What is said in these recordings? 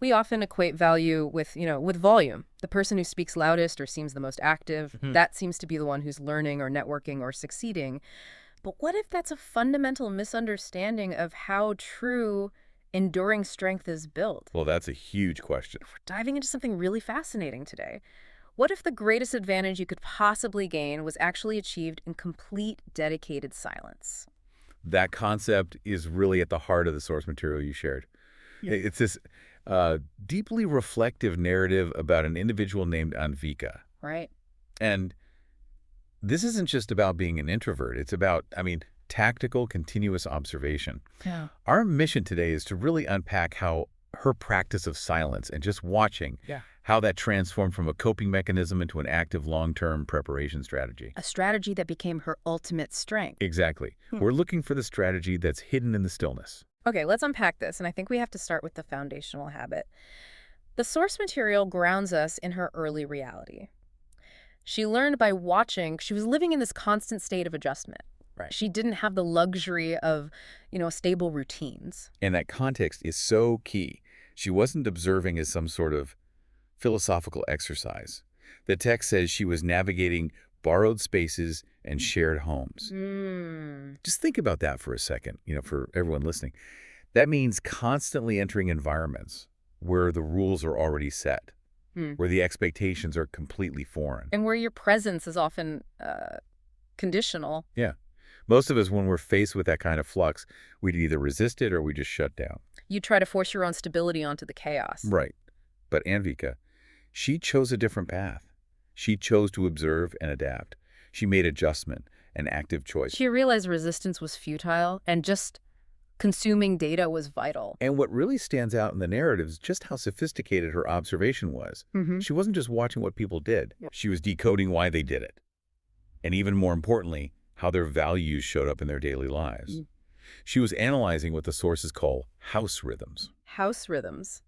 We often equate value with, with volume. The person who speaks loudest or seems the most active, that seems to be the one who's learning or networking or succeeding. But what if that's a fundamental misunderstanding of how true enduring strength is built? Well, that's a huge question. We're diving into something really fascinating today. What if the greatest advantage you could possibly gain was actually achieved in complete, dedicated silence? That concept is really at the heart of the source material you shared. It's this deeply reflective narrative about an individual named Anvika. Right. And this isn't just about being an introvert. It's about, tactical, continuous observation. Yeah. Our mission today is to really unpack how her practice of silence and just watching how that transformed from a coping mechanism into an active long-term preparation strategy. A strategy that became her ultimate strength. Exactly. We're looking for the strategy that's hidden in the stillness. Okay, let's unpack this, and I think we have to start with the foundational habit. The source material grounds us in her early reality. She learned by watching. She was living in this constant state of adjustment. Right. She didn't have the luxury of, stable routines. And that context is so key. She wasn't observing as some sort of philosophical exercise. The text says she was navigating borrowed spaces and shared homes. Just think about that for a second, for everyone listening. That means constantly entering environments where the rules are already set, where the expectations are completely foreign. And where your presence is often conditional. Yeah. Most of us, when we're faced with that kind of flux, we'd either resist it or we just shut down. You try to force your own stability onto the chaos. Right. But Anvika, she chose a different path. She chose to observe and adapt. She made adjustment, an active choice. She realized resistance was futile and just consuming data was vital. And what really stands out in the narrative is just how sophisticated her observation was. She wasn't just watching what people did. She was decoding why they did it. And even more importantly, how their values showed up in their daily lives. She was analyzing what the sources call house rhythms. House rhythms?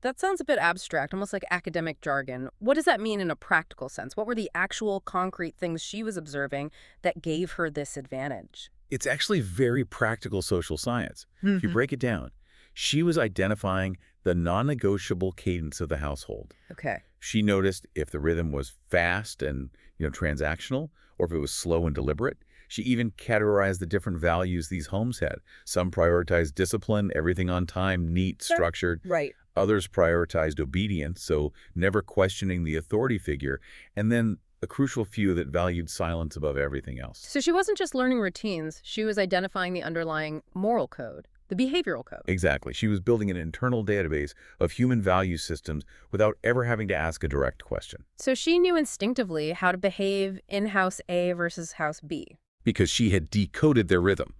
That sounds a bit abstract, almost like academic jargon. What does that mean in a practical sense? What were the actual concrete things she was observing that gave her this advantage? It's actually very practical social science. If you break it down, she was identifying the non-negotiable cadence of the household. Okay. She noticed if the rhythm was fast and, transactional, or if it was slow and deliberate. She even categorized the different values these homes had. Some prioritized discipline, everything on time, neat, structured. Right. Others prioritized obedience, so never questioning the authority figure. And then a crucial few that valued silence above everything else. So she wasn't just learning routines. She was identifying the underlying moral code, the behavioral code. Exactly. She was building an internal database of human value systems without ever having to ask a direct question. So she knew instinctively how to behave in house A versus house B. Because she had decoded their rhythm.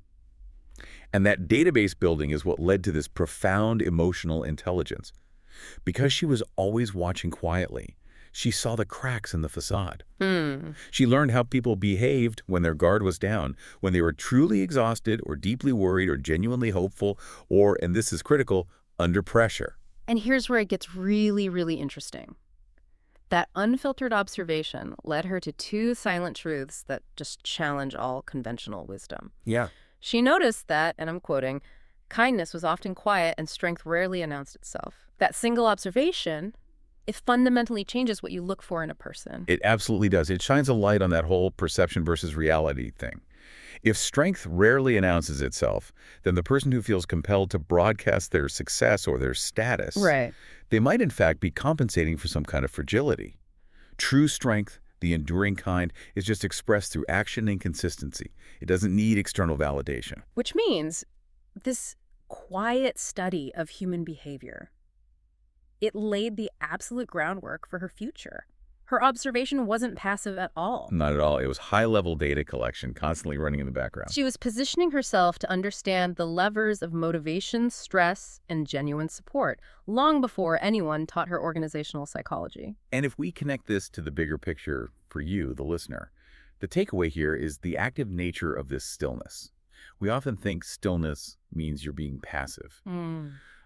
And that database building is what led to this profound emotional intelligence. Because she was always watching quietly, she saw the cracks in the facade. She learned how people behaved when their guard was down, when they were truly exhausted or deeply worried or genuinely hopeful or, and this is critical, under pressure. And here's where it gets really, really interesting. That unfiltered observation led her to two silent truths that just challenge all conventional wisdom. Yeah. She noticed that, and I'm quoting, kindness was often quiet and strength rarely announced itself. That single observation, it fundamentally changes what you look for in a person. It absolutely does. It shines a light on that whole perception versus reality thing. If strength rarely announces itself, then the person who feels compelled to broadcast their success or their status, they might in fact be compensating for some kind of fragility. True strength, the enduring kind, is just expressed through action and consistency. It doesn't need external validation. Which means this quiet study of human behavior, it laid the absolute groundwork for her future. Her observation wasn't passive at all. Not at all. It was high-level data collection constantly running in the background. She was positioning herself to understand the levers of motivation, stress, and genuine support long before anyone taught her organizational psychology. And if we connect this to the bigger picture for you, the listener, the takeaway here is the active nature of this stillness. We often think stillness means you're being passive.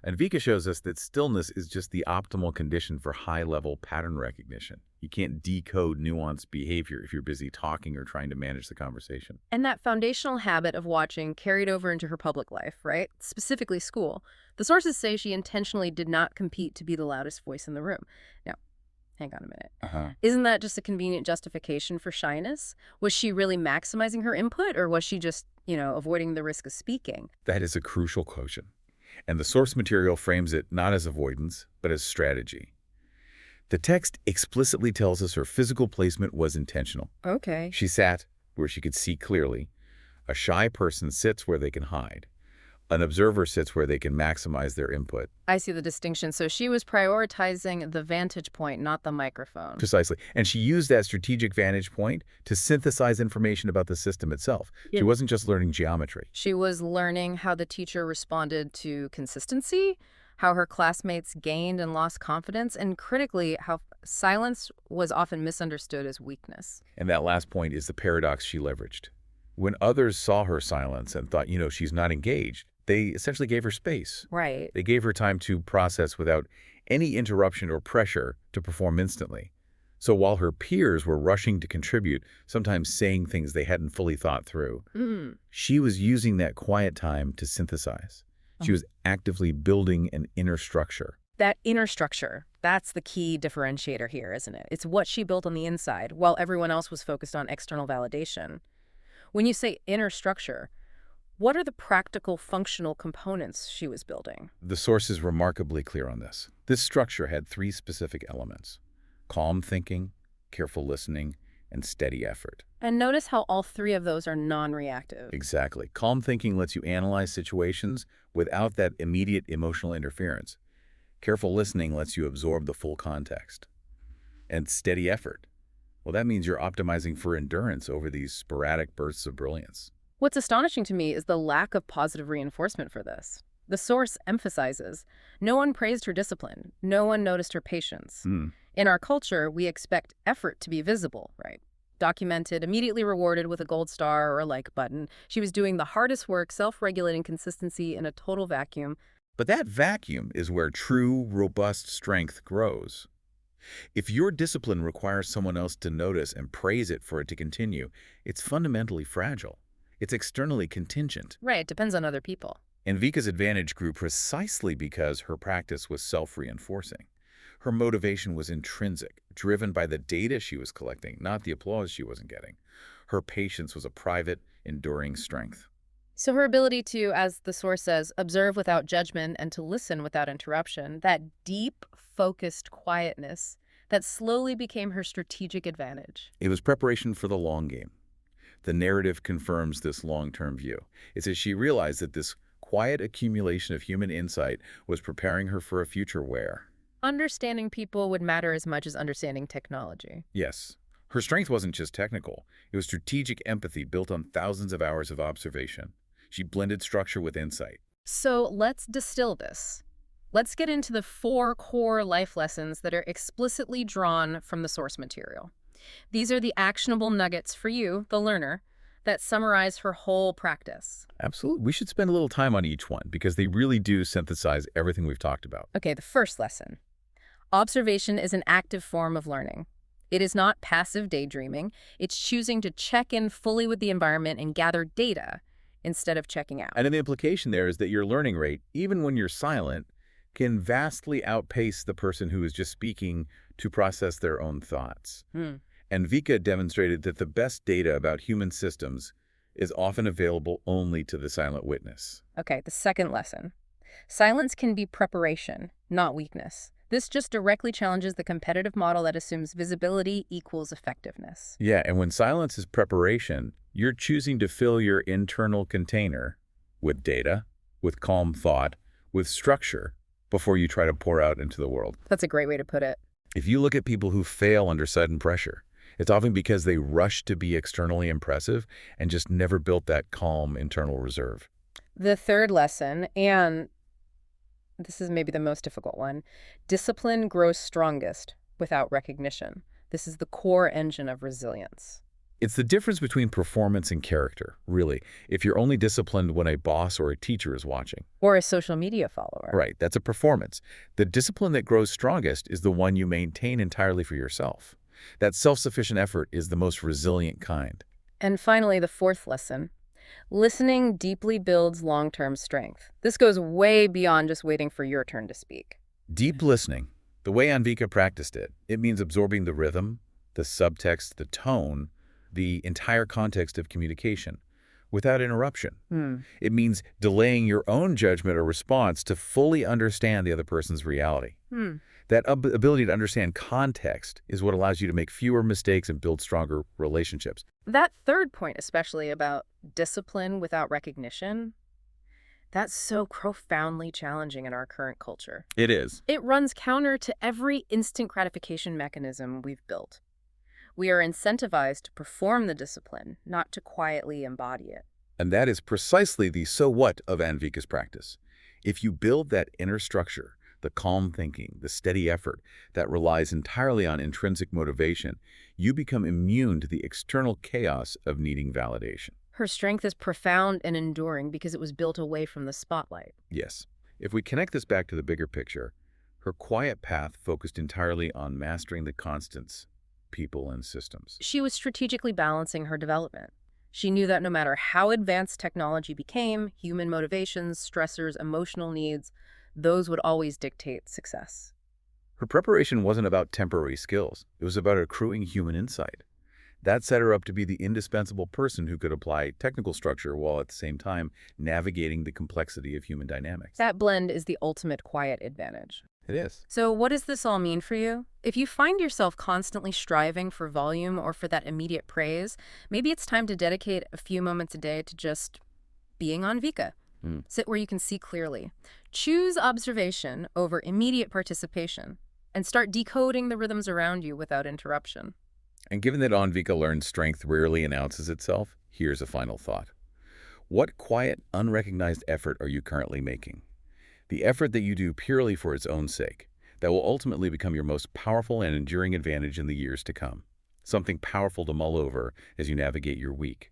And Vika shows us that stillness is just the optimal condition for high-level pattern recognition. You can't decode nuanced behavior if you're busy talking or trying to manage the conversation. And that foundational habit of watching carried over into her public life, right? Specifically school. The sources say she intentionally did not compete to be the loudest voice in the room. Now, hang on a minute. Isn't that just a convenient justification for shyness? Was she really maximizing her input, or was she just, avoiding the risk of speaking? That is a crucial question. And the source material frames it not as avoidance, but as strategy. The text explicitly tells us her physical placement was intentional. Okay. She sat where she could see clearly. A shy person sits where they can hide. An observer sits where they can maximize their input. I see the distinction. So she was prioritizing the vantage point, not the microphone. Precisely. And she used that strategic vantage point to synthesize information about the system itself. Yeah. She wasn't just learning geometry. She was learning how the teacher responded to consistency, how her classmates gained and lost confidence, and critically, how silence was often misunderstood as weakness. And that last point is the paradox she leveraged. When others saw her silence and thought, she's not engaged, they essentially gave her space. Right. They gave her time to process without any interruption or pressure to perform instantly. So while her peers were rushing to contribute, sometimes saying things they hadn't fully thought through, she was using that quiet time to synthesize. She was actively building an inner structure. That inner structure, that's the key differentiator here, isn't it? It's what she built on the inside, while everyone else was focused on external validation. When you say inner structure, what are the practical, functional components she was building? The source is remarkably clear on this. This structure had 3 specific elements: calm thinking, careful listening, and steady effort. And notice how all 3 of those are non-reactive. Exactly. Calm thinking lets you analyze situations without that immediate emotional interference. Careful listening lets you absorb the full context. And steady effort, well, that means you're optimizing for endurance over these sporadic bursts of brilliance. What's astonishing to me is the lack of positive reinforcement for this. The source emphasizes, no one praised her discipline, no one noticed her patience. In our culture, we expect effort to be visible, right? Documented, immediately rewarded with a gold star or a like button. She was doing the hardest work, self-regulating consistency in a total vacuum. But that vacuum is where true, robust strength grows. If your discipline requires someone else to notice and praise it for it to continue, it's fundamentally fragile. It's externally contingent. Right, it depends on other people. Anvika's advantage grew precisely because her practice was self-reinforcing. Her motivation was intrinsic, driven by the data she was collecting, not the applause she wasn't getting. Her patience was a private, enduring strength. So her ability to, as the source says, observe without judgment and to listen without interruption, that deep, focused quietness, that slowly became her strategic advantage. It was preparation for the long game. The narrative confirms this long-term view. It's as she realized that this quiet accumulation of human insight was preparing her for a future where Understanding people would matter as much as understanding technology. yes, her strength wasn't just technical. It was strategic empathy built on thousands of hours of observation. She blended structure with insight. So let's distill this. Let's get into the 4 core life lessons that are explicitly drawn from the source material. These are the actionable nuggets for you, the learner, that summarize her whole practice. Absolutely. We should spend a little time on each one because they really do synthesize everything we've talked about. Okay, the first lesson. Observation is an active form of learning. It is not passive daydreaming. It's choosing to check in fully with the environment and gather data instead of checking out. And the implication there is that your learning rate, even when you're silent, can vastly outpace the person who is just speaking to process their own thoughts. Anvika demonstrated that the best data about human systems is often available only to the silent witness. Okay, the second lesson. Silence can be preparation, not weakness. This just directly challenges the competitive model that assumes visibility equals effectiveness. Yeah, and when silence is preparation, you're choosing to fill your internal container with data, with calm thought, with structure, before you try to pour out into the world. That's a great way to put it. If you look at people who fail under sudden pressure, it's often because they rush to be externally impressive and just never built that calm internal reserve. The third lesson, and this is maybe the most difficult one, discipline grows strongest without recognition. This is the core engine of resilience. It's the difference between performance and character, really, if you're only disciplined when a boss or a teacher is watching. Or a social media follower. Right, that's a performance. The discipline that grows strongest is the one you maintain entirely for yourself. That self-sufficient effort is the most resilient kind. And finally, the fourth lesson. Listening deeply builds long-term strength. This goes way beyond just waiting for your turn to speak. Deep listening, the way Anvika practiced it, it means absorbing the rhythm, the subtext, the tone, the entire context of communication without interruption. It means delaying your own judgment or response to fully understand the other person's reality. That ability to understand context is what allows you to make fewer mistakes and build stronger relationships. That third point, especially about discipline without recognition, that's so profoundly challenging in our current culture. It is. It runs counter to every instant gratification mechanism we've built. We are incentivized to perform the discipline, not to quietly embody it. And that is precisely the so what of Anvika's practice. If you build that inner structure, the calm thinking, the steady effort that relies entirely on intrinsic motivation, you become immune to the external chaos of needing validation. Her strength is profound and enduring because it was built away from the spotlight. Yes. If we connect this back to the bigger picture, her quiet path focused entirely on mastering the constants, people, and systems. She was strategically balancing her development. She knew that no matter how advanced technology became, human motivations, stressors, emotional needs, those would always dictate success. Her preparation wasn't about temporary skills. It was about accruing human insight. That set her up to be the indispensable person who could apply technical structure while at the same time navigating the complexity of human dynamics. That blend is the ultimate quiet advantage. It is. So what does this all mean for you? If you find yourself constantly striving for volume or for that immediate praise, maybe it's time to dedicate a few moments a day to just being Anvika. Sit where you can see clearly. Choose observation over immediate participation, and start decoding the rhythms around you without interruption. And given that Anvika learned strength rarely announces itself, here's a final thought. What quiet, unrecognized effort are you currently making? The effort that you do purely for its own sake, that will ultimately become your most powerful and enduring advantage in the years to come. Something powerful to mull over as you navigate your week.